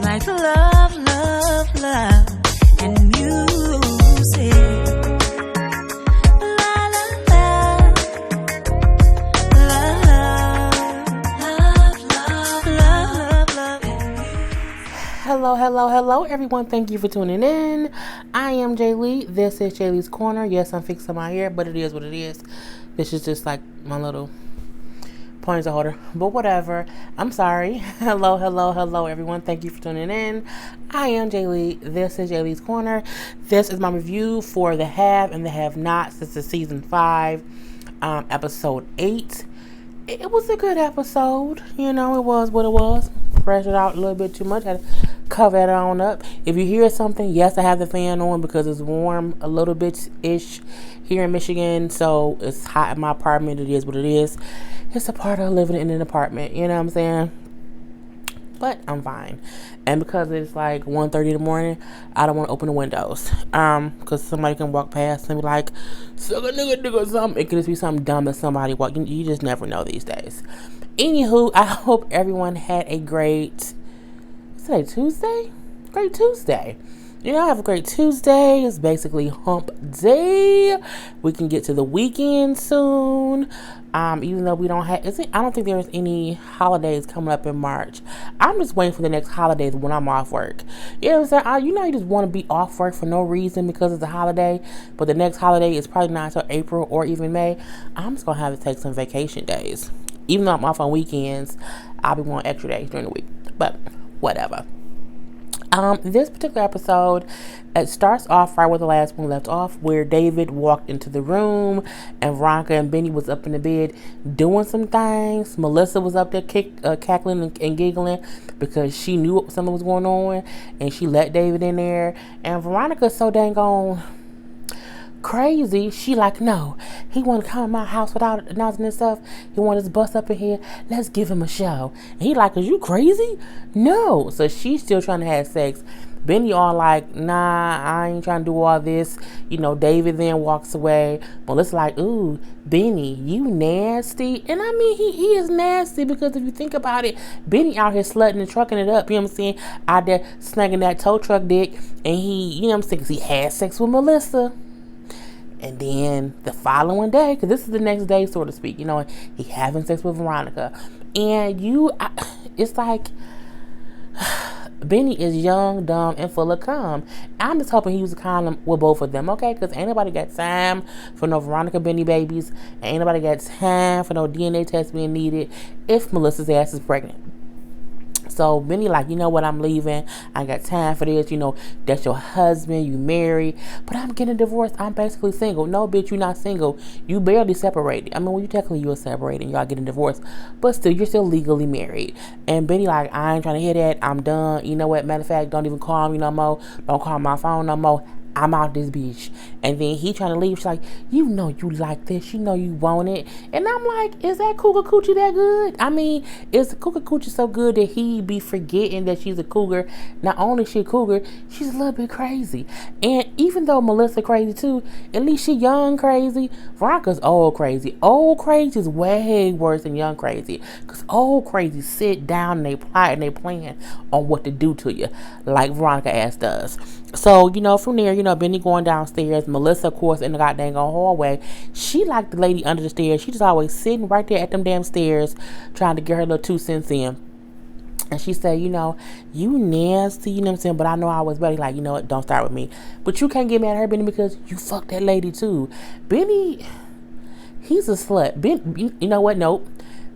like love, love, love, and music. La la la, love, love. Hello, everyone. Thank you for tuning in. I am Jay Lee. This is Jay Lee's Corner. Yes, I'm fixing my hair, but it is what it is. This is just like my little ponytail holder, but whatever. I'm sorry. Hello, everyone. Thank you for tuning in. I am Jay Lee. This is Jay Lee's Corner. This is my review for the have and the have not since the season 5, episode 8. It was a good episode. You know, it was what it was. Pressured out a little bit too much. Had to cover it on up. If you hear something, yes, I have the fan on because it's warm a little bit-ish here in Michigan. So it's hot in my apartment. It is what it is. It's a part of living in an apartment. You know what I'm saying? But I'm fine. And because it's like 1:30 in the morning, I don't want to open the windows. Because somebody can walk past and be like, suck a nigga or something. It could just be something dumb that somebody walking. You just never know these days. Anywho, I hope everyone had a great, what's today, Tuesday? Great Tuesday. You know, have a great Tuesday. It's basically hump day. We can get to the weekend soon. Even though we don't have, I don't think there's any holidays coming up in March. I'm just waiting for the next holidays when I'm off work. You know what I'm saying? You know, you just want to be off work for no reason because it's a holiday, but the next holiday is probably not until April or even May. I'm just going to have to take some vacation days. Even though I'm off on weekends, I'll be wanting extra days during the week. But whatever. This particular episode, it starts off right where the last one left off, where David walked into the room and Veronica and Benny was up in the bed doing some things. Melissa was up there cackling and giggling because she knew something was going on, and she let David in there. And Veronica's so dang on crazy. She like, no, he want to come in my house without announcing himself. He want his bus up in here. Let's give him a show. And he like, is you crazy? No. So she's still trying to have sex. Benny all like, nah, I ain't trying to do all this. You know, David then walks away. Melissa's like, ooh, Benny, you nasty. And I mean, he is nasty because if you think about it, Benny out here slutting and trucking it up. You know what I'm saying? Out there snagging that tow truck dick. And he, you know what I'm saying, 'cause he had sex with Melissa. And then the following day, because this is the next day, so to speak, you know, he having sex with Veronica. And it's like, Benny is young, dumb, and full of cum. I'm just hoping he was a condom with both of them, okay? Because ain't nobody got time for no Veronica Benny babies. Ain't nobody got time for no DNA test being needed if Melissa's ass is pregnant. So Benny like, you know what, I'm leaving. I ain't got time for this. You know, that's your husband. You married. But I'm getting divorced. I'm basically single. No, bitch, you're not single. You barely separated. I mean, well, you technically you were separated and y'all getting divorced. But still, you're still legally married. And Benny like, I ain't trying to hear that. I'm done. You know what? Matter of fact, don't even call me no more. Don't call my phone no more. I'm out this bitch. And then he trying to leave. She's like, you know you like this. You know you want it. And I'm like, is that cougar coochie that good? I mean, is cougar coochie so good that he be forgetting that she's a cougar? Not only she a cougar, she's a little bit crazy. And even though Melissa crazy too, at least she young crazy. Veronica's old crazy. Old crazy is way worse than young crazy. Because old crazy sit down and they plot and they plan on what to do to you. Like Veronica ass does. So, you know, from there, you know, Benny going downstairs. Melissa, of course, in the goddamn hallway. She like the lady under the stairs. She just always sitting right there at them damn stairs trying to get her little 2 cents in. And she said, you know, you nasty, you know what I'm saying? But I know I was ready. Like, you know what? Don't start with me. But you can't get mad at her, Benny, because you fucked that lady too. Benny, he's a slut. You know what? Nope.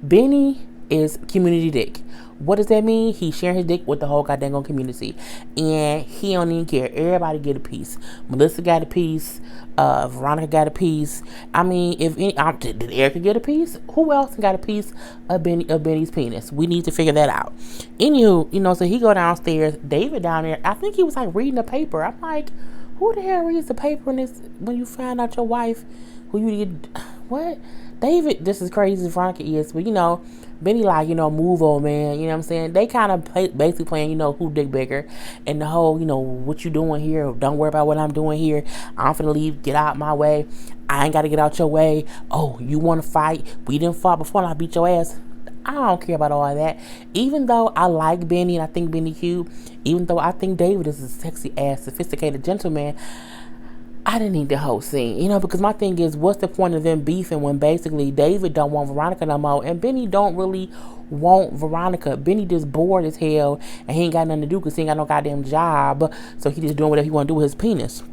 Benny is community dick. What does that mean? He's sharing his dick with the whole goddamn community. And he don't even care. Everybody get a piece. Melissa got a piece. Veronica got a piece. I mean, if any, did Erica get a piece? Who else got a piece of Benny's penis? We need to figure that out. Anywho, you know, so he go downstairs. David down there, I think he was like reading the paper. I'm like, who the hell reads the paper when you find out your wife who you did? What? David, this is crazy as Veronica is, but you know, Benny like, you know, move old man, you know what I'm saying? They kind of basically playing, you know, who dick bigger, and the whole, you know, what you doing here? Don't worry about what I'm doing here. I'm finna leave. Get out my way. I ain't got to get out your way. Oh, you want to fight? We didn't fight before and I beat your ass. I don't care about all that. Even though I like Benny and I think Benny cute, even though I think David is a sexy ass, sophisticated gentleman, I didn't need the whole scene, because my thing is, what's the point of them beefing when basically David don't want Veronica no more, and Benny don't really want Veronica. Benny just bored as hell, and he ain't got nothing to do because he ain't got no goddamn job, so he just doing whatever he want to do with his penis.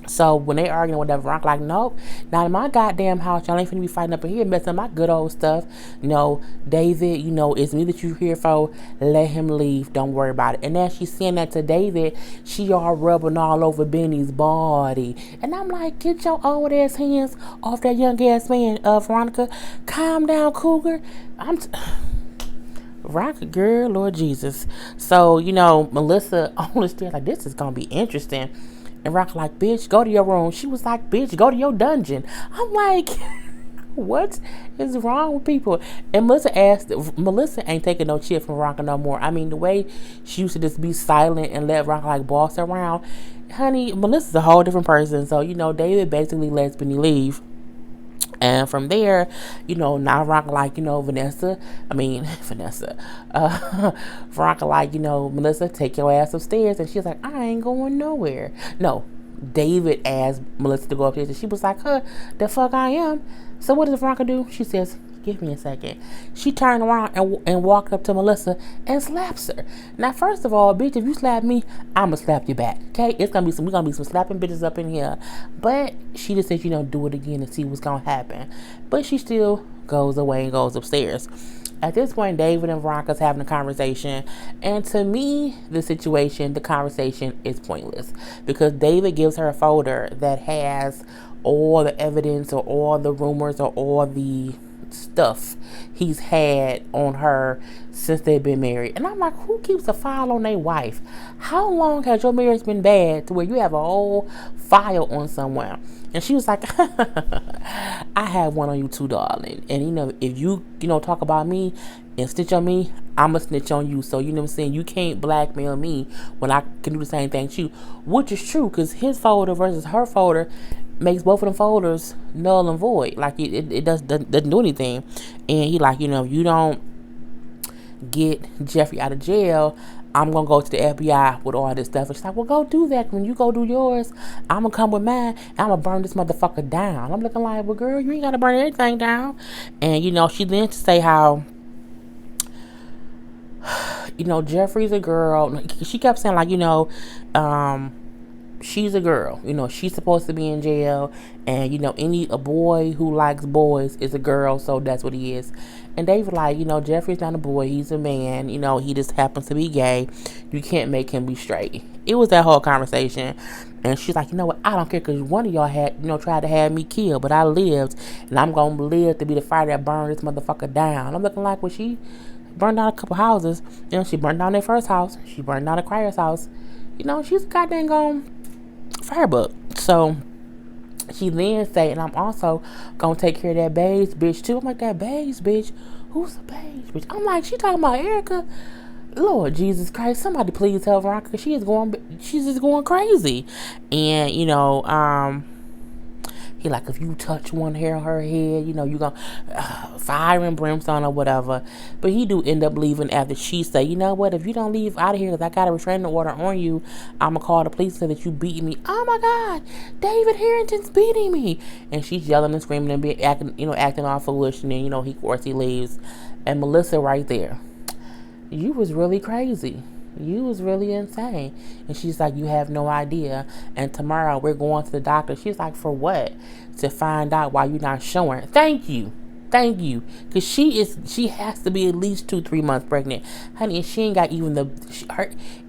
So when they arguing with that, Veronica like, nope, not in my goddamn house. Y'all ain't finna be fighting up in here, messing up my good old stuff. No, David, it's me that you here for. Let him leave. Don't worry about it. And as she's saying that to David, she all rubbing all over Benny's body. And I'm like, get your old ass hands off that young ass man, Veronica. Calm down, cougar. Veronica, girl, Lord Jesus. So, Melissa on the stairs like, this is gonna be interesting. And Rock like, bitch, go to your room. She was like, bitch, go to your dungeon. I'm like, what is wrong with people? And Melissa ain't taking no shit from Rock no more. I mean, the way she used to just be silent and let Rock like boss her around. Honey, Melissa's a whole different person. So, David basically lets Benny leave. And from there, now Veronica like, Vanessa, Veronica like, Melissa, take your ass upstairs. And she's like, I ain't going nowhere. No, David asked Melissa to go upstairs. And she was like, the fuck I am. So what does Veronica do? She says, give me a second. She turned around and walked up to Melissa and slaps her. Now, first of all, bitch, if you slap me, I'ma slap you back. Okay? We're gonna be some slapping bitches up in here. But she just said, do it again and see what's gonna happen. But she still goes away and goes upstairs. At this point, David and Veronica's having a conversation. And to me, the conversation is pointless. Because David gives her a folder that has all the evidence or all the rumors or all the stuff he's had on her since they've been married. And I'm like, who keeps a file on their wife? How long has your marriage been bad to where you have a whole file on someone? And she was like, I have one on you too, darling. And if you talk about me and snitch on me, I'ma snitch on you. So you know what I'm saying, you can't blackmail me when I can do the same thing to you. Which is true, because his folder versus her folder makes both of them folders null and void. Like it doesn't do anything. And he like, if you don't get Jeffrey out of jail, I'm gonna go to the FBI with all this stuff. And she's like, well, go do that. When you go do yours, I'm gonna come with mine and I'm gonna burn this motherfucker down. I'm looking like, well, girl, you ain't gotta burn everything down. And she then to say how Jeffrey's a girl. She kept saying like, she's a girl. She's supposed to be in jail. And, a boy who likes boys is a girl. So that's what he is. And David like, Jeffrey's not a boy. He's a man. He just happens to be gay. You can't make him be straight. It was that whole conversation. And she's like, what? I don't care because one of y'all had, tried to have me killed. But I lived. And I'm going to live to be the fire that burned this motherfucker down. I'm looking like, well, she burned down a couple houses. She burned down their first house. She burned down the Crier's house. She's goddamn gone firebuck. So she then say, and I'm also gonna take care of that beige bitch too. I'm like, that beige bitch? Who's a beige bitch? I'm like, she talking about Erica? Lord Jesus Christ, somebody please tell Veronica she's just going crazy. And he like, if you touch one hair on her head, you gonna fire and brimstone or whatever. But he do end up leaving after she say, what, if you don't leave out of here because I got a restraining order on you, I'm gonna call the police and say that you beat me. Oh my God, David Harrington's beating me. And she's yelling and screaming and acting all foolish. And then, of course he leaves. And Melissa right there, you was really crazy. You was really insane. And she's like, you have no idea. And tomorrow we're going to the doctor. She's like, for what? To find out why you're not showing. Thank you. Because she has to be at least 2-3 months pregnant. Honey, and she ain't got even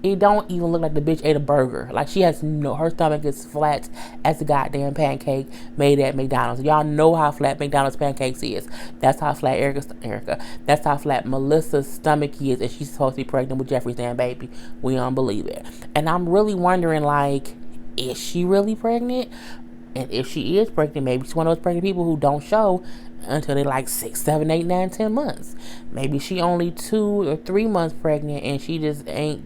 it don't even look like the bitch ate a burger. Like she has her stomach is flat as a goddamn pancake made at McDonald's. Y'all know how flat McDonald's pancakes is. That's how flat Erica. That's how flat Melissa's stomach is. And she's supposed to be pregnant with Jeffrey's damn baby. We don't believe it. And I'm really wondering, like, is she really pregnant? And if she is pregnant, maybe she's one of those pregnant people who don't show until they're like 6, 7, 8, 9, 10 months. Maybe she only 2 or 3 months pregnant and she just ain't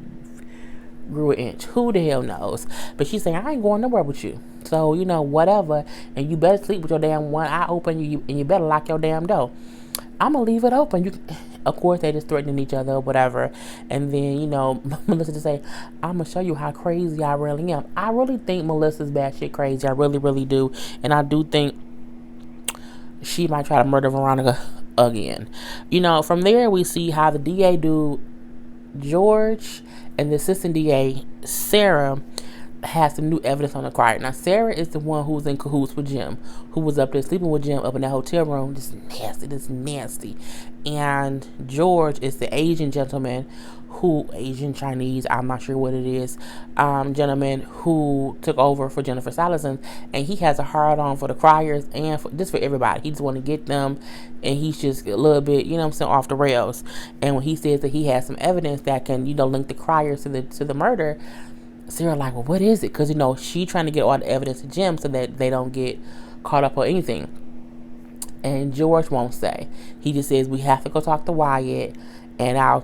grew an inch. Who the hell knows? But she's saying, I ain't going nowhere with you. So, whatever. And you better sleep with your damn one eye open and you better lock your damn door. I'm gonna leave it open. Of course, they just threatening each other or whatever. And then, Melissa just say, I'm gonna show you how crazy I really am. I really think Melissa's batshit crazy. I really, really do. And I do think she might try to murder Veronica again. From there, we see how the DA dude, George, and the assistant DA, Sarah, has some new evidence on the crier. Now, Sarah is the one who's in cahoots with Jim, who was up there sleeping with Jim up in that hotel room. Just nasty. And George is the Asian gentleman Asian Chinese, I'm not sure what it is, gentleman who took over for Jennifer Salison, and he has a hard on for the criers and just for everybody. He just want to get them, and he's just a little bit, off the rails. And when he says that he has some evidence that can, link the criers to the murder, Sarah like, well, what is it? Because, she trying to get all the evidence to Jim so that they don't get caught up or anything. And George won't say. He just says, we have to go talk to Wyatt, and I'll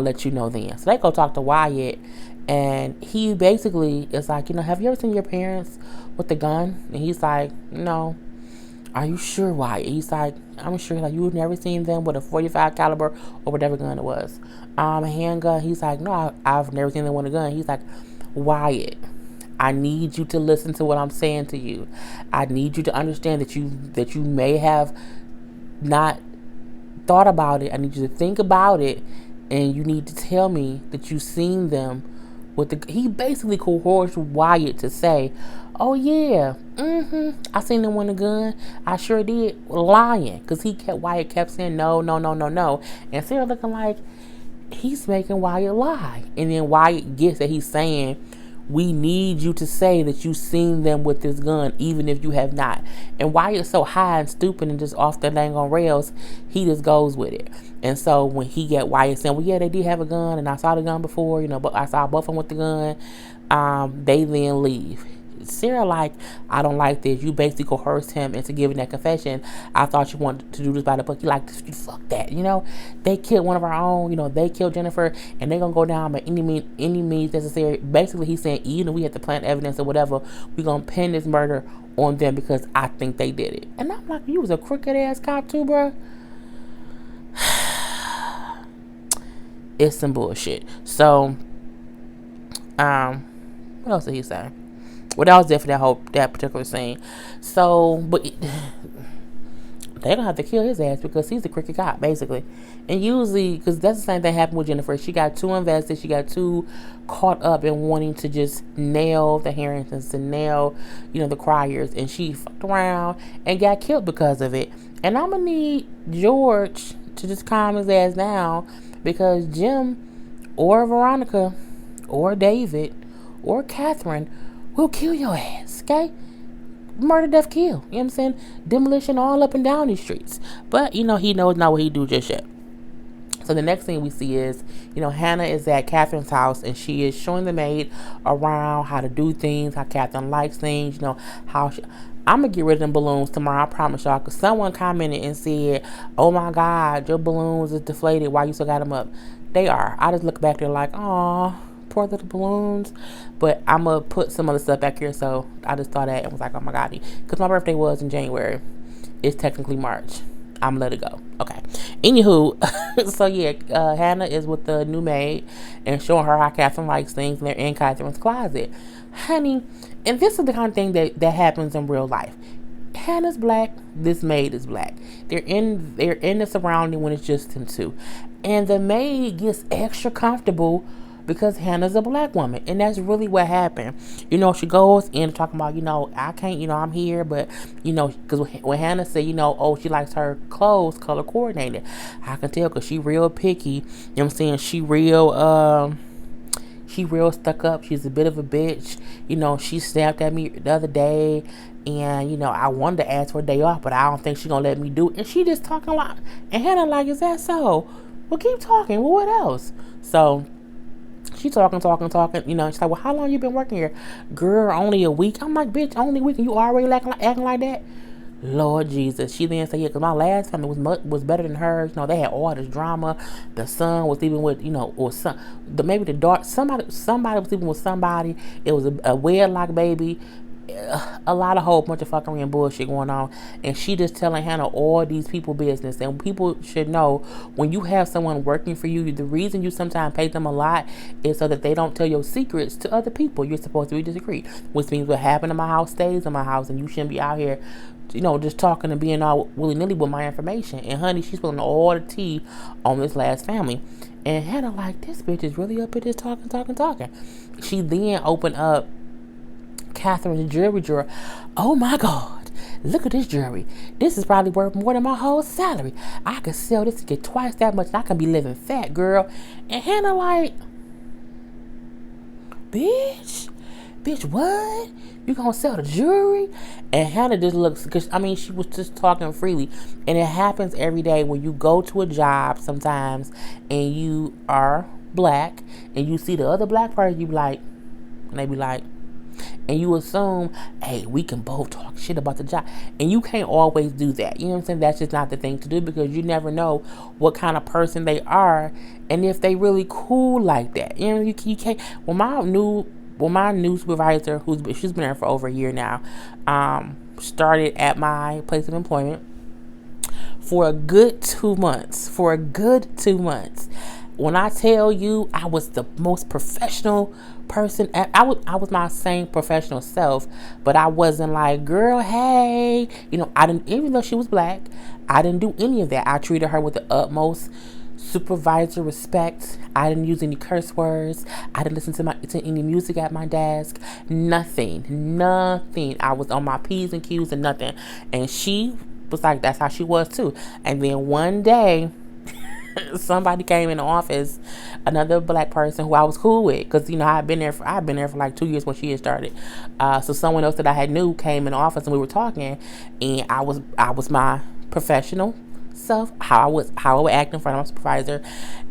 let you know then. So they go talk to Wyatt, and he basically is like, have you ever seen your parents with the gun? And he's like, no. Are you sure, Wyatt? He's like, I'm sure. Like, you've never seen them with a 45 caliber or whatever gun it was. A handgun. He's like, no, I've never seen them with a gun. He's like, Wyatt, I need you to listen to what I'm saying to you. I need you to understand that you may have not thought about it. I need you to think about it, and you need to tell me that you've seen them with the. He basically coerced Wyatt to say, "Oh yeah, I seen them with a gun. I sure did." Lying, because Wyatt kept saying no, and Sarah looking like he's making Wyatt lie, and then Wyatt gets that he's saying, we need you to say that you've seen them with this gun, even if you have not. And Wyatt's so high and stupid and just off the dang on rails, he just goes with it. And so when he get Wyatt saying, well, yeah, they did have a gun, and I saw the gun before, but I saw both of them with the gun, they then leave. Sarah like, I don't like this. You basically coerced him into giving that confession. I thought you wanted to do this by the book. He like, fuck that. They killed one of our own. They killed Jennifer, and they're gonna go down by any means necessary. Basically, he's saying, even if we have to plant evidence or whatever, we're gonna pin this murder on them because I think they did it. And I'm like, you was a crooked ass cop too, bro. It's some bullshit. So, what else did he say? Well, that was definitely that particular scene. So, but they're gonna have to kill his ass because he's the crooked cop, basically. And usually, because that's the same thing happened with Jennifer. She got too invested. She got too caught up in wanting to just nail the Harringtons, to nail, the criers, and she fucked around and got killed because of it. And I'm gonna need George to just calm his ass down, because Jim or Veronica or David or Catherine will kill your ass, okay? Murder, death, kill. You know what I'm saying? Demolition all up and down these streets. But, he knows not what he do just yet. So the next thing we see is, Hannah is at Catherine's house, and she is showing the maid around how to do things, how Catherine likes things, how she... I'm going to get rid of them balloons tomorrow, I promise y'all, because someone commented and said, oh my God, your balloons is deflated. Why you still got them up? They are. I just look back there like, aw, poor little balloons. But I'm going to put some other stuff back here, so I just thought that and was like, oh my God. Because my birthday was in January. It's technically March. I'm let it go. Okay. Anywho, so yeah, Hannah is with the new maid and showing her how Catherine likes things, and they're in Catherine's closet. Honey, and this is the kind of thing that happens in real life. Hannah's black, this maid is black. They're in the surrounding when it's just them two. And the maid gets extra comfortable because Hannah's a black woman, and that's really what happened. She goes in talking about, I can't, I'm here, but, because when Hannah said, oh, she likes her clothes color coordinated, I can tell because she real picky, you know what I'm saying, she real stuck up, she's a bit of a bitch, she snapped at me the other day, and, I wanted to ask for a day off, but I don't think she's gonna let me do it, and she just talking like, and Hannah like, is that so? Well, keep talking, well, what else? So, she talking, she's like, well, how long you been working here? Girl, only a week. I'm like, bitch, only a week, and you already acting like that? Lord Jesus. She then said, yeah, because my last family was better than hers. They had all this drama. The son was even with, or maybe the daughter, somebody was even with somebody. It was a wedlock baby. a lot of whole bunch of fuckery and bullshit going on, and she just telling Hannah all these people business. And people should know, when you have someone working for you, the reason you sometimes pay them a lot is so that they don't tell your secrets to other people you're supposed to be discreet, which means what happened in my house stays in my house, and you shouldn't be out here, just talking and being all willy-nilly with my information. And honey, she's spilling all the tea on this last family. And Hannah like, this bitch is really up here just talking. She then opened up Catherine's jewelry drawer. Oh my God, look at this jewelry. This is probably worth more than my whole salary. I could sell this to get twice that much and I can be living fat, girl. And Hannah like, bitch, what? You gonna sell the jewelry? And Hannah just looks, because she was just talking freely. And it happens every day when you go to a job sometimes and you are black and you see the other black person, you be like, and they be like, and you assume, hey, we can both talk shit about the job. And you can't always do that. You know what I'm saying? That's just not the thing to do, because you never know what kind of person they are and if they really cool like that. You can't. Well, my new supervisor, she's been there for over a year now, started at my place of employment for a good 2 months. When I tell you, I was the most professional person. I was my same professional self, but I wasn't like, girl, hey, I didn't. Even though she was black, I didn't do any of that. I treated her with the utmost supervisor respect. I didn't use any curse words. I didn't listen to any music at my desk. Nothing. I was on my P's and Q's and nothing. And she was like, that's how she was too. And then one day, somebody came in the office, another black person who I was cool with, because I've been there for like 2 years when she had started. So someone else that I had knew came in the office and we were talking, and I was my professional self, how I would act in front of my supervisor,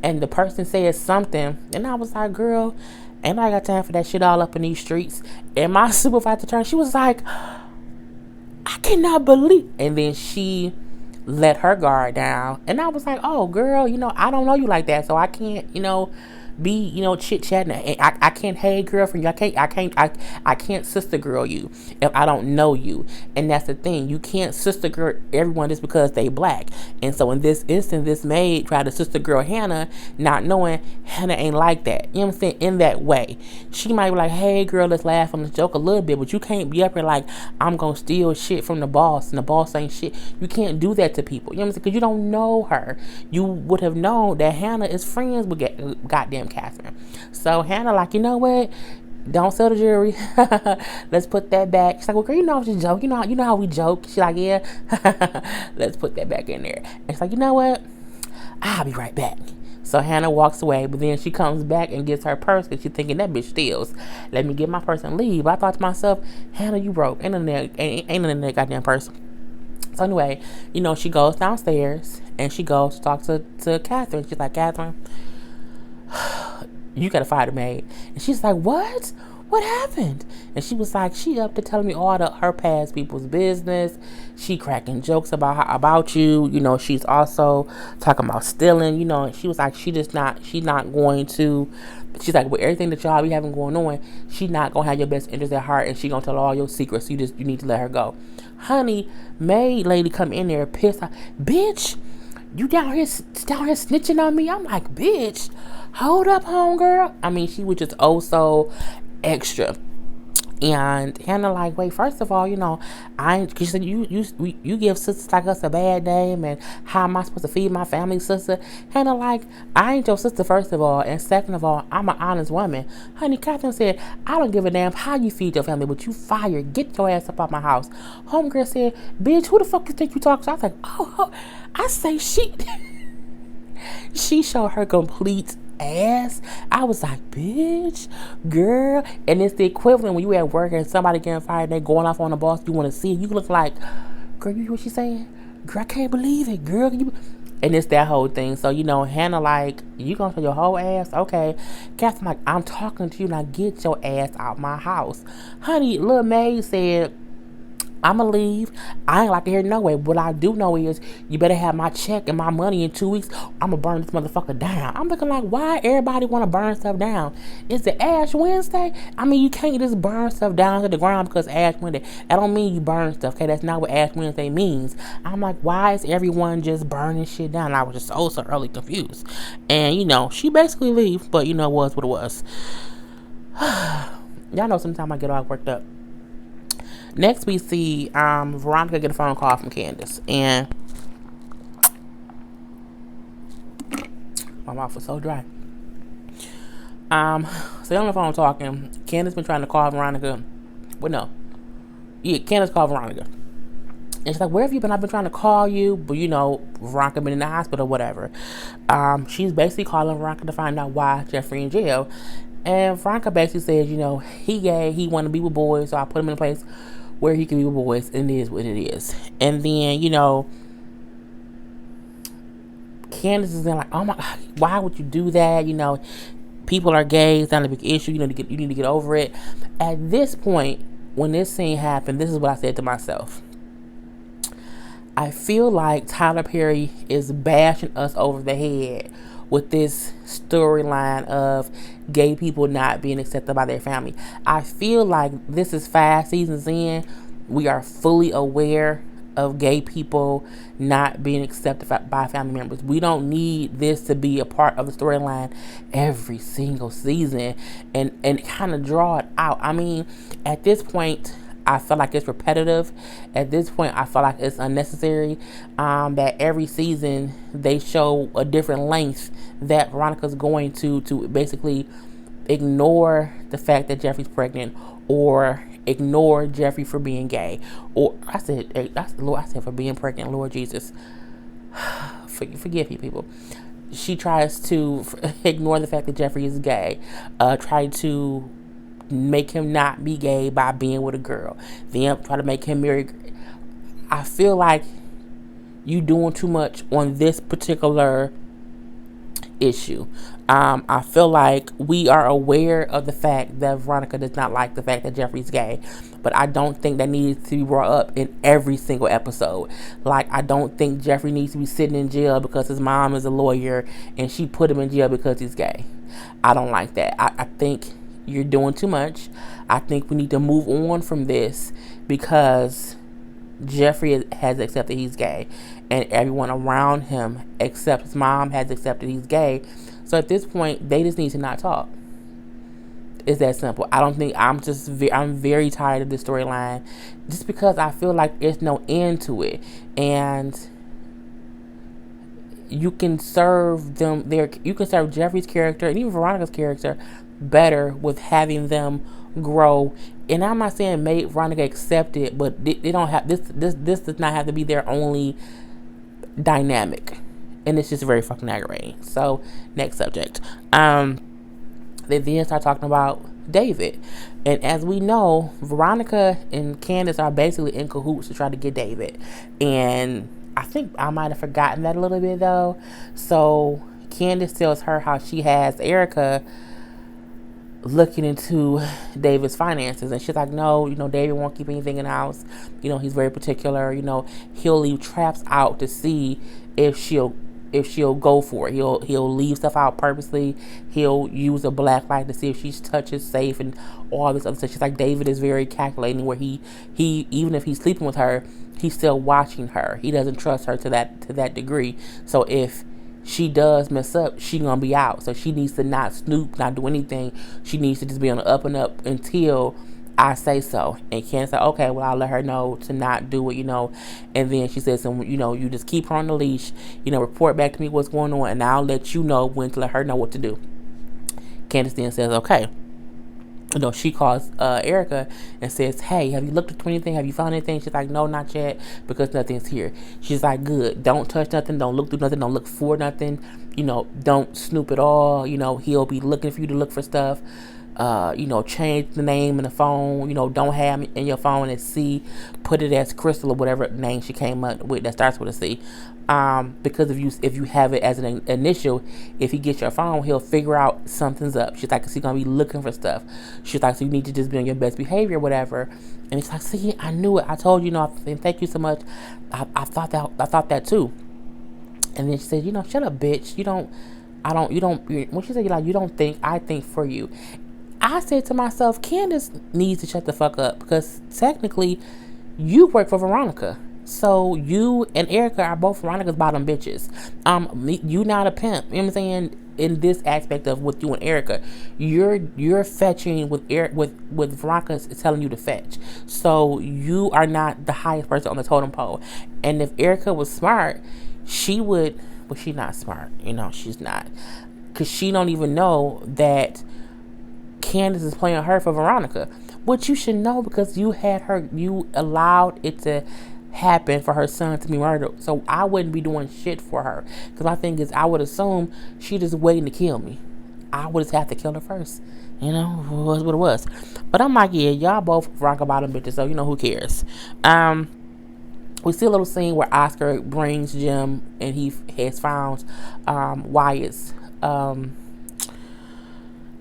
and the person said something, and I was like, girl, ain't I got time for that shit all up in these streets? And my supervisor turned, she was like, I cannot believe, and then she let her guard down, and I was like, oh girl, I don't know you like that, so I can't be chit chatting. I can't, hey girlfriend, I can't sister girl you if I don't know you. And that's the thing, you can't sister girl everyone just because they black. And so in this instance, this maid tried to sister girl Hannah, not knowing Hannah ain't like that. You know what I'm saying? In that way, she might be like, hey girl, let's laugh on this joke a little bit, but you can't be up here like, I'm gonna steal shit from the boss and the boss ain't shit. You can't do that to people. You know what I'm saying? Because you don't know her. You would have known that Hannah is friends with goddamn Catherine. So Hannah like, you know what? Don't sell the jewelry. Let's put that back. She's like, well, girl, I was just joking. You know how we joke. She's like, yeah. Let's put that back in there. And she's like, you know what? I'll be right back. So Hannah walks away, but then she comes back and gets her purse because she's thinking that bitch steals. Let me get my purse and leave. But I thought to myself, Hannah, you broke. Ain't in that goddamn purse. So anyway, she goes downstairs and she goes to talk to Catherine. She's like, Catherine, you gotta fire the maid. And she's like, what happened? And she was like, she up to telling me all her past people's business. She cracking jokes about you. She's also talking about stealing. She was like, she's not going to. She's like, with everything that y'all be having going on, she's not gonna have your best interest at heart, and she gonna tell all your secrets. You need to let her go. Honey, maid lady come in there pissed off. Bitch, you down here snitching on me? I'm like, bitch, hold up, homegirl. She was just so extra. And Hannah like, wait, first of all, I ain't, cause you give sisters like us a bad name, and how am I supposed to feed my family, sister? Hannah like, I ain't your sister, first of all, and second of all, I'm an honest woman. Honey, Catherine said, I don't give a damn how you feed your family, but you fired. Get your ass up out my house. Homegirl said, bitch, who the fuck you think you talk to? I was like, oh I say she showed her complete ass. I was like, bitch, girl. And it's the equivalent when you at work and somebody getting fired and they going off on the boss, you want to see it. You look like, girl, you hear what she's saying? Girl, I can't believe it, girl. And it's that whole thing. So, Hannah like, you gonna show your whole ass? Okay. Catherine like, I'm talking to you, now get your ass out my house. Honey, little maid said, I'ma leave. I ain't like to hear no way. What I do know is you better have my check and my money in 2 weeks. I'ma burn this motherfucker down. I'm looking like, why everybody want to burn stuff down? It's the Ash Wednesday. I mean, you can't just burn stuff down to the ground because Ash Wednesday. That don't mean you burn stuff. Okay, that's not what Ash Wednesday means. I'm like, why is everyone just burning shit down? I was just so early confused. And she basically leave, but was what it was. Y'all know sometimes I get all worked up. Next, we see Veronica get a phone call from Candace, and my mouth was so dry. So they're on the phone talking. Candace been trying to call Veronica. Well, no. Yeah, Candace called Veronica. And she's like, where have you been? I've been trying to call you, but Veronica been in the hospital, whatever. She's basically calling Veronica to find out why Jeffrey in jail. And Veronica basically says, he gay, he want to be with boys, so I put him in a place where he can be with boys, and it is what it is. And then, Candace is then like, oh my God, why would you do that? People are gay, it's not a big issue, you need to get over it. At this point, when this scene happened, this is what I said to myself. I feel like Tyler Perry is bashing us over the head with this storyline of gay people not being accepted by their family. I feel like this is 5 seasons in. We are fully aware of gay people not being accepted by family members. We don't need this to be a part of the storyline every single season and kind of draw it out. I mean, at this point, I feel like it's repetitive. At this point, I feel like it's unnecessary. That every season they show a different length that Veronica's going to basically ignore the fact that Jeffrey's pregnant, or ignore Jeffrey for being gay, or I said for being pregnant. Lord Jesus, forgive you people. She tries to ignore the fact that Jeffrey is gay. Try to make him not be gay by being with a girl. Then try to make him marry. I feel like you doing too much on this particular issue. I feel like we are aware of the fact that Veronica does not like the fact that Jeffrey's gay, but I don't think that needs to be brought up in every single episode. Like, I don't think Jeffrey needs to be sitting in jail because his mom is a lawyer and she put him in jail because he's gay. I don't like that. I think you're doing too much. I think we need to move on from this because Jeffrey has accepted he's gay, and everyone around him, except his mom, has accepted he's gay. So at this point, they just need to not talk. It's that simple. I don't think I'm very tired of this storyline, just because I feel like there's no end to it, and you can serve them there. You can serve Jeffrey's character and even Veronica's character better with having them grow. And I'm not saying make Veronica accept it, but they don't have this does not have to be their only dynamic, and it's just very fucking aggravating. So next subject. They then start talking about David, and as we know, Veronica and Candace are basically in cahoots to try to get David, and I think I might have forgotten that a little bit though. So Candace tells her how she has Erica looking into David's finances, and she's like, no, David won't keep anything in the house. He's very particular. He'll leave traps out to see if she'll go for it. He'll leave stuff out purposely. He'll use a black light to see if she touches safe and all this other stuff. She's like, David is very calculating, where he even if he's sleeping with her, he's still watching her. He doesn't trust her to that degree. So if she does mess up, she gonna be out. So she needs to not snoop, not do anything. She needs to just be on the up and up until I say so. And Ken said, okay, well, I'll let her know to not do it, And then she says, you just keep her on the leash, report back to me what's going on, and I'll let you know when to let her know what to do. Candace then says, okay. She calls Erica and says, hey, have you looked into anything? Have you found anything? She's like, no, not yet, because nothing's here. She's like, good. Don't touch nothing. Don't look through nothing. Don't look for nothing. Don't snoop at all. He'll be looking for you to look for stuff. Change the name in the phone. Don't have in your phone as C. Put it as Crystal or whatever name she came up with that starts with a C. Because if you have it as an initial, if he gets your phone, he'll figure out something's up. She's like, 'cause he's gonna be looking for stuff. She's like, so you need to just be on your best behavior, whatever. And he's like, see, I knew it. I told you, and thank you so much. I thought that too. And then she said, shut up, bitch. When she said, you don't think, I think for you. I said to myself, Candace needs to shut the fuck up, because technically you work for Veronica. So you and Erica are both Veronica's bottom bitches. You not a pimp. You know what I'm saying? In this aspect of with you and Erica, you're fetching with Veronica is telling you to fetch. So you are not the highest person on the totem pole. And if Erica was smart, she would. Well, she's not smart. She's not, because she don't even know that Candace is playing her for Veronica. Which you should know, because you allowed it to happen for her son to be murdered. So I wouldn't be doing shit for her, because my thing is, I would assume she just waiting to kill me. I would just have to kill her first. It was what it was. But I'm like, yeah, y'all both rock about them bitches, so who cares. We see a little scene where Oscar brings Jim, and he has found Wyatt's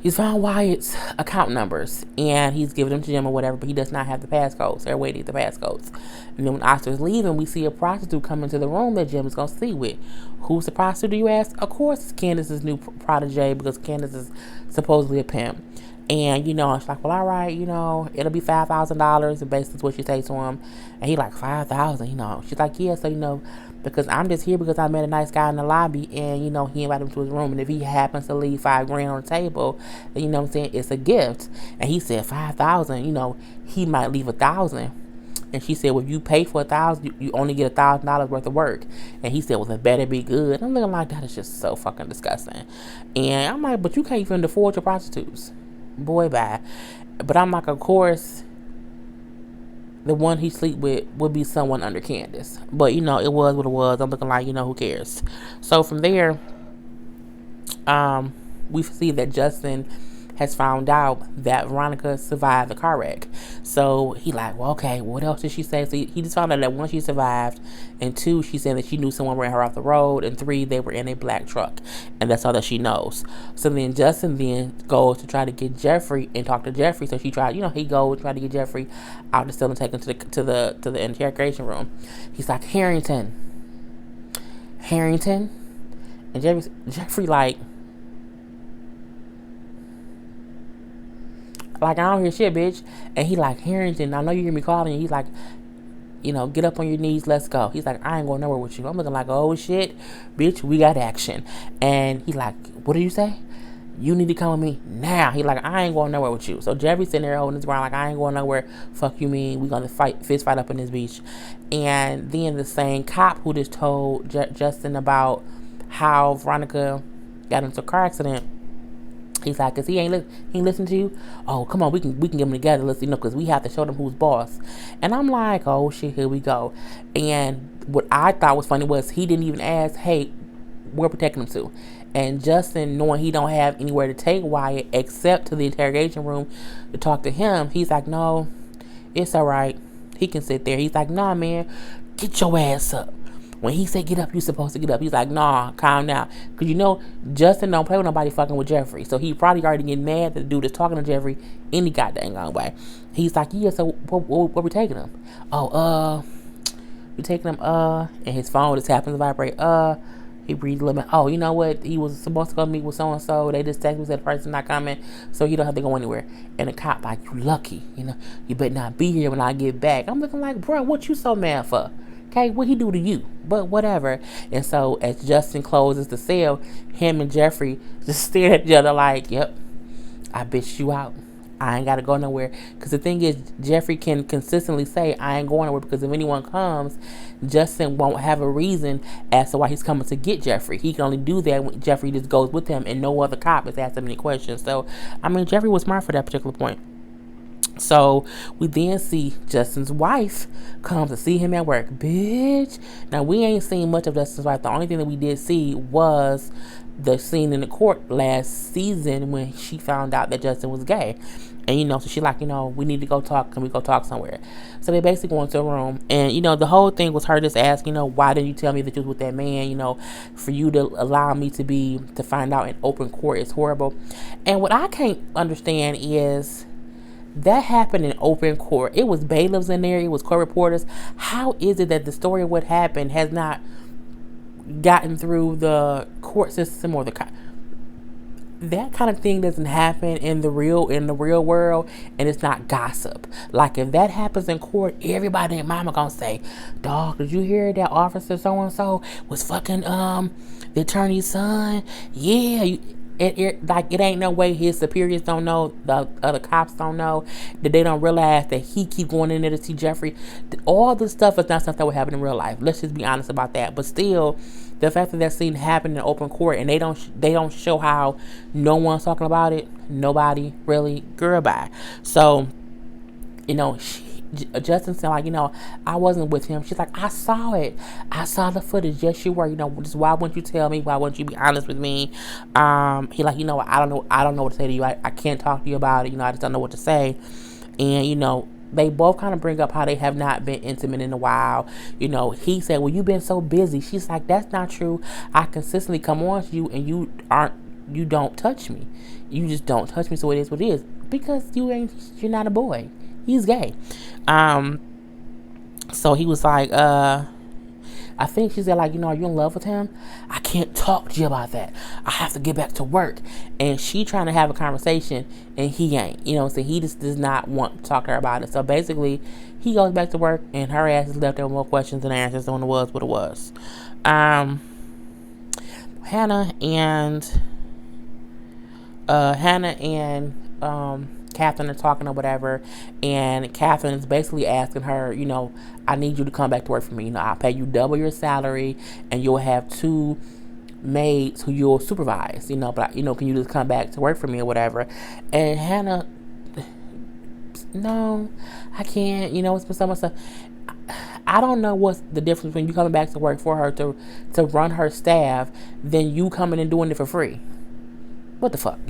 he's found Wyatt's account numbers, and he's given them to Jim or whatever, but he does not have the passcodes. They're waiting at the passcodes. And then when Oscar's leaving, we see a prostitute come into the room that Jim is going to sleep with. Who's the prostitute, you ask? Of course, it's Candace's new protege, because Candace is supposedly a pimp. And, she's like, well, all right, it'll be $5,000, and basically what she says to him. And he like, 5,000, She's like, yeah, so, because I'm just here because I met a nice guy in the lobby, and, he invited him to his room, and if he happens to leave $5,000 on the table, then, what I'm saying, it's a gift. And he said 5,000, he might leave 1,000. And she said, well, if you pay for 1,000, you only get $1,000 worth of work. And he said, well, it better be good. And I'm looking like, that is just so fucking disgusting. And I'm like, but you can't even afford your prostitutes. Boy, bye. But I'm like, of course, the one he sleep with would be someone under Candace. But, it was what it was. I'm looking like, who cares? So from there, we see that Justin has found out that Veronica survived the car wreck. So he like, well, okay, what else did she say? So he just found out that one, she survived, and two, she said that she knew someone ran her off the road, and three, they were in a black truck, and that's all that she knows. So then Justin then goes to try to get Jeffrey and talk to Jeffrey. So she tried, he goes try to get Jeffrey out the cell and take him to the interrogation room. He's like, Harrington, and Jeffrey like I don't hear shit, bitch. And he like, Harrington, I know you hear me calling you. He's like, get up on your knees, let's go. He's like, I ain't going nowhere with you. I'm looking like, oh shit, bitch, we got action. And he like, what did you say? You need to come with me now. He like, I ain't going nowhere with you. So Jeffrey's sitting there holding his ground like, I ain't going nowhere. Fuck you mean. We gonna fist fight up in this beach. And then the same cop who just told Justin about how Veronica got into a car accident, he's like, cause he ain't listen to you. Oh, come on, we can get them together. Let's cause we have to show them who's boss. And I'm like, oh shit, here we go. And what I thought was funny was he didn't even ask, hey, where we taking him to? And Justin, knowing he don't have anywhere to take Wyatt except to the interrogation room to talk to him, he's like, no, it's all right. He can sit there. He's like, nah, man, get your ass up. When he said get up, you supposed to get up. He's like, nah, calm down. Because Justin don't play with nobody fucking with Jeffrey. So he probably already getting mad that the dude is talking to Jeffrey any goddamn way. He's like, yeah, so what we taking him? Oh, we taking him, and his phone just happens to vibrate. He breathed a little bit. Oh, you know what? He was supposed to go meet with so-and-so. They just texted me, said the person's not coming, so he don't have to go anywhere. And the cop like, you lucky. You better not be here when I get back. I'm looking like, bro, what you so mad for? Okay, what he do to you? But whatever. And so as Justin closes the cell, him and Jeffrey just stare at each other like, yep, I bitched you out. I ain't got to go nowhere. Because the thing is, Jeffrey can consistently say, I ain't going nowhere, because if anyone comes, Justin won't have a reason as to why he's coming to get Jeffrey. He can only do that when Jeffrey just goes with him and no other cop is asking him any questions. So, Jeffrey was smart for that particular point. So we then see Justin's wife come to see him at work. Bitch. Now we ain't seen much of Justin's wife. The only thing that we did see was the scene in the court last season when she found out that Justin was gay. And so she like, we need to go talk. Can we go talk somewhere? So they basically go into a room. And, the whole thing was her just asking, why didn't you tell me that you was with that man? For you to allow me to find out in open court is horrible. And what I can't understand is that happened in open court. It was bailiffs in there. It was court reporters. How is it that the story of what happened has not gotten through the court system or that kind of thing doesn't happen in the real world, and it's not gossip. Like if that happens in court, everybody and mama gonna say, "Dog, did you hear that officer so and so was fucking the attorney's son?" Yeah, it ain't no way his superiors don't know, the other cops don't know, that they don't realize that he keep going in there to see Jeffrey. All this stuff is not stuff that would happen in real life. Let's just be honest about that. But still, the fact that scene happened in open court and they don't show how no one's talking about it. Nobody really, girl, bye. So, Justin said, like, I wasn't with him. She's like, I saw it. I saw the footage. Yes, you were. Just why wouldn't you tell me? Why wouldn't you be honest with me? He like, I don't know what to say to you. I can't talk to you about it. I just don't know what to say. And, they both kind of bring up how they have not been intimate in a while. He said, well, you've been so busy. She's like, that's not true. I consistently come on to you and you don't touch me. You just don't touch me. So it is what it is. Because you're not a boy. He's gay. So he was like, I think she said, like, are you in love with him? I can't talk to you about that. I have to get back to work. And she trying to have a conversation and he ain't, so he just does not want to talk to her about it. So basically he goes back to work and her ass is left there with more questions than answers on it was what it was. Hannah and Catherine are talking or whatever, and Catherine is basically asking her, I need you to come back to work for me. I'll pay you double your salary and you'll have 2 maids who you'll supervise, but can you just come back to work for me or whatever? And Hannah, no, I can't, it's been so much stuff. I don't know what's the difference between you coming back to work for her to run her staff than you coming and doing it for free. What the fuck?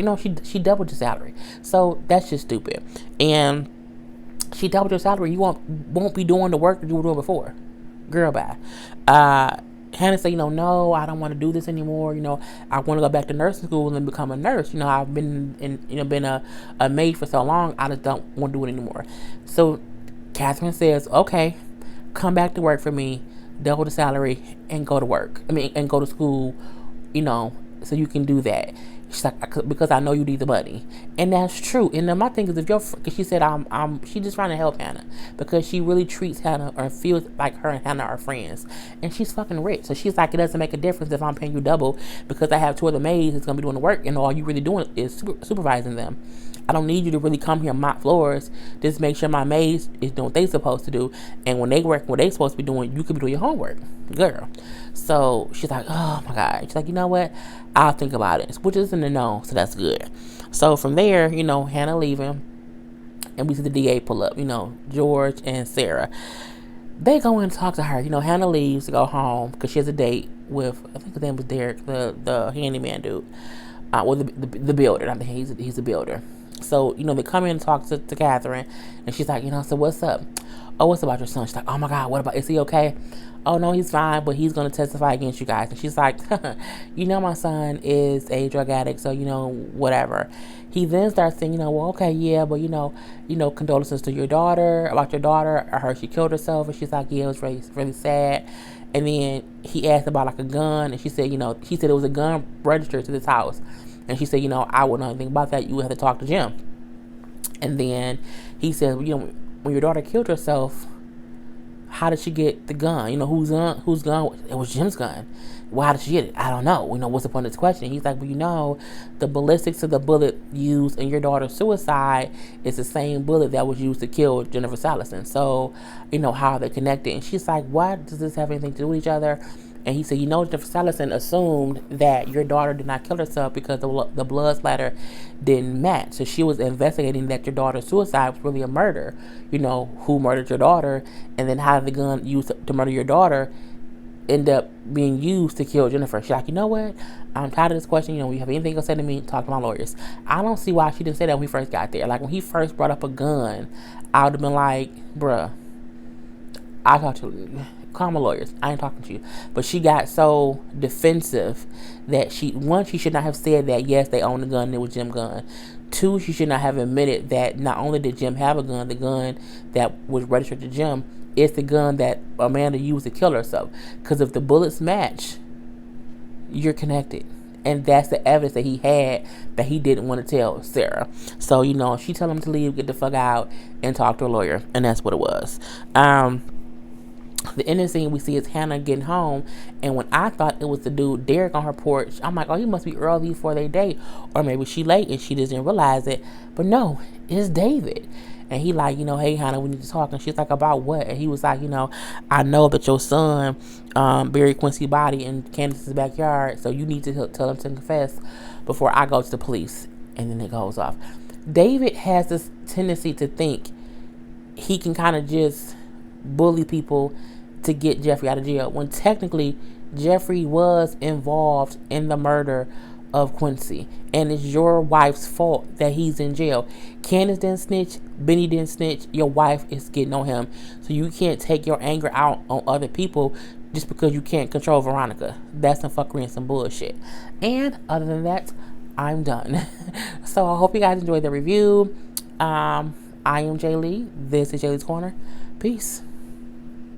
She doubled your salary. So that's just stupid. And she doubled your salary. You won't be doing the work that you were doing before. Girl, bye. Hannah said, no, I don't want to do this anymore. I want to go back to nursing school and become a nurse. I've been been a maid for so long. I just don't want to do it anymore. So Catherine says, okay, come back to work for me, double the salary, and go to work. And go to school, so you can do that. She's like, because I know you need the money. And that's true. And then my thing is, because she said, she's just trying to help Hannah because she really treats Hannah or feels like her and Hannah are friends. And she's fucking rich. So she's like, it doesn't make a difference if I'm paying you double because I have 2 other maids that's going to be doing the work and all you really doing is supervising them. I don't need you to really come here and mop floors. Just make sure my maids is doing what they supposed to do. And when they work what they supposed to be doing, you could be doing your homework. Girl. So she's like, oh my God. She's like, you know what? I'll think about it. Which isn't a no, so that's good. So from there, Hannah leaving. And we see the DA pull up, George and Sarah. They go in and talk to her. Hannah leaves to go home because she has a date with, I think his name was Derek, the handyman dude. Well, the builder. I think he's a builder. So, they come in and talk to Catherine, and she's like, so what's up? Oh, what's about your son? She's like, oh my God, what about, is he okay? Oh no, he's fine, but he's going to testify against you guys. And she's like, my son is a drug addict, so, whatever. He then starts saying, well, okay, yeah, but, condolences to your daughter, about your daughter. I heard she killed herself. And she's like, yeah, it was really, really sad. And then he asked about like a gun, and she said, he said it was a gun registered to this house. And she said, I wouldn't know anything about that. You would have to talk to Jim. And then he said, when your daughter killed herself, how did she get the gun? Whose gun? It was Jim's gun. Well, how did she get it? I don't know. What's the point of this question? He's like, well, the ballistics of the bullet used in your daughter's suicide is the same bullet that was used to kill Jennifer Salison. So, how are they connected? And she's like, what? Does this have anything to do with each other? And he said, you know, Jennifer Salison assumed that your daughter did not kill herself because the blood splatter didn't match. So she was investigating that your daughter's suicide was really a murder. You know, who murdered your daughter, and then how the gun used to murder your daughter end up being used to kill Jennifer. She's like, you know what? I'm tired of this question. You know, when you have anything to say to me, talk to my lawyers. I don't see why she didn't say that when we first got there. Like, when he first brought up a gun, I would have been like, bruh, I talked to call my lawyers. I ain't talking to you. But she got so defensive that she should not have said that, yes, they own the gun and it was Jim's gun. Two, she should not have admitted that not only did Jim have a gun, the gun that was registered to Jim is the gun that Amanda used to kill herself. Because if the bullets match, you're connected. And that's the evidence that he had that he didn't want to tell Sarah. So, you know, she told him to leave, get the fuck out, and talk to a lawyer. And that's what it was. The ending scene we see is Hannah getting home, and when I thought it was the dude Derek on her porch, I'm like, oh, he must be early before they date, or maybe she late and she just didn't realize it. But no, it's David. And he like, you know, hey Hannah, we need to talk. And she's like, about what? And he was like, you know, I know that your son buried Quincy's body in Candace's backyard, so you need to tell him to confess before I go to the police. And then it goes off. David has this tendency to think he can kind of just bully people to get Jeffrey out of jail, when technically Jeffrey was involved in the murder of Quincy, and it's your wife's fault that he's in jail. Candace didn't snitch, Benny didn't snitch, your wife is getting on him. So you can't take your anger out on other people just because you can't control Veronica. That's some fuckery and some bullshit. And other than that, I'm done. So I hope you guys enjoyed the review. I am Jay Lee. This is Jay Lee's Corner. Peace.